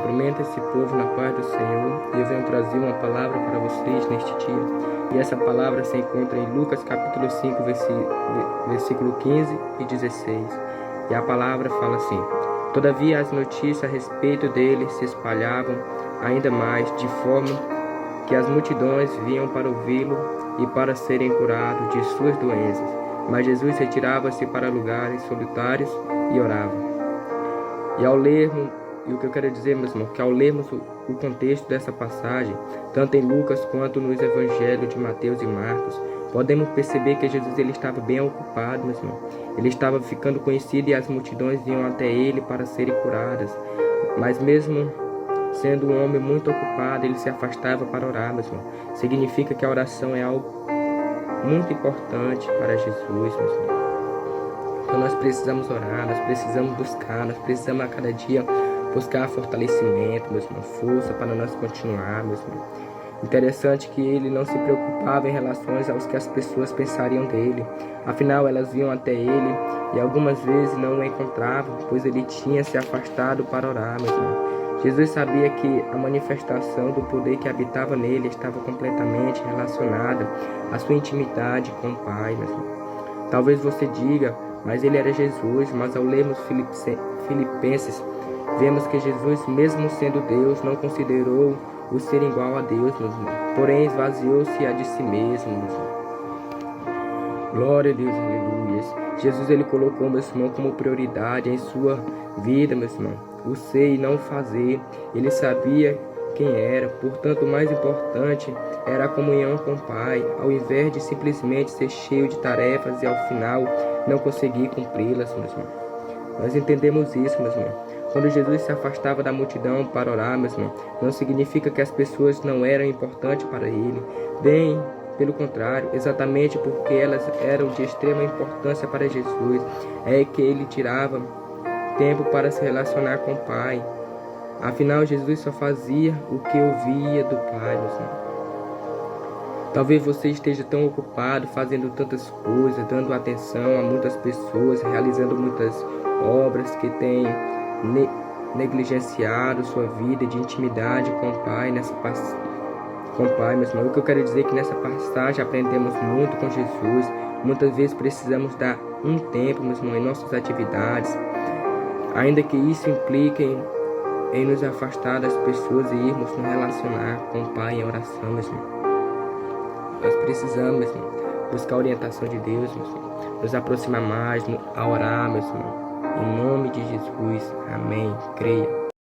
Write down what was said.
cumprimento esse povo na paz do Senhor e eu venho trazer uma palavra para vocês neste dia. E essa palavra se encontra em Lucas capítulo 5, versículo 15 e 16. E a palavra fala assim: Todavia as notícias a respeito dele se espalhavam ainda mais, de forma que as multidões vinham para ouvi-lo e para serem curados de suas doenças. Mas Jesus retirava-se para lugares solitários e orava. E ao lermos, e o que eu quero dizer, meus irmãos, que ao lermos o contexto dessa passagem, tanto em Lucas quanto nos evangelhos de Mateus e Marcos, podemos perceber que Jesus ele estava bem ocupado, meus irmãos. Ele estava ficando conhecido e as multidões vinham até ele para serem curadas. Mas mesmo sendo um homem muito ocupado, ele se afastava para orar, meus irmãos. Significa que a oração é algo muito importante para Jesus, meus irmãos. Então nós precisamos orar, nós precisamos buscar, nós precisamos a cada dia buscar fortalecimento, meus irmãos, força para nós continuar, meus irmãos. Interessante que ele não se preocupava em relação aos que as pessoas pensariam dele. Afinal, elas vinham até ele e algumas vezes não o encontravam, pois ele tinha se afastado para orar, meus irmãos. Jesus sabia que a manifestação do poder que habitava nele estava completamente relacionada à sua intimidade com o Pai, meus irmãos. Talvez você diga, mas ele era Jesus, mas ao lermos Filipenses, vemos que Jesus, mesmo sendo Deus, não considerou o ser igual a Deus, meus irmãos. Porém, esvaziou-se a de si mesmo, meus irmãos. Glória a Deus, aleluia. Jesus, ele colocou, meus irmãos, como prioridade em sua vida, meus irmãos, o ser e não o fazer. Ele sabia quem era, portanto, o mais importante era a comunhão com o Pai, ao invés de simplesmente ser cheio de tarefas e ao final não conseguir cumpri-las, meus irmãos. Nós entendemos isso, meus irmãos. Quando Jesus se afastava da multidão para orar, meus irmãos, não significa que as pessoas não eram importantes para ele. Bem, pelo contrário, exatamente porque elas eram de extrema importância para Jesus, é que ele tirava tempo para se relacionar com o Pai. Afinal, Jesus só fazia o que ouvia do Pai, meus irmãos. Talvez você esteja tão ocupado fazendo tantas coisas, dando atenção a muitas pessoas, realizando muitas obras que tem negligenciado sua vida de intimidade com o Pai meus irmãos. O que eu quero dizer é que nessa passagem aprendemos muito com Jesus. Muitas vezes precisamos dar um tempo, meus irmãos, em nossas atividades, ainda que isso implique em nos afastar das pessoas e irmos nos relacionar com o Pai em oração, meus irmãos. Nós precisamos, meus irmãos, buscar a orientação de Deus, meus irmãos, nos aproximar mais a orar, meus irmãos. Em nome de Jesus, amém. Creia.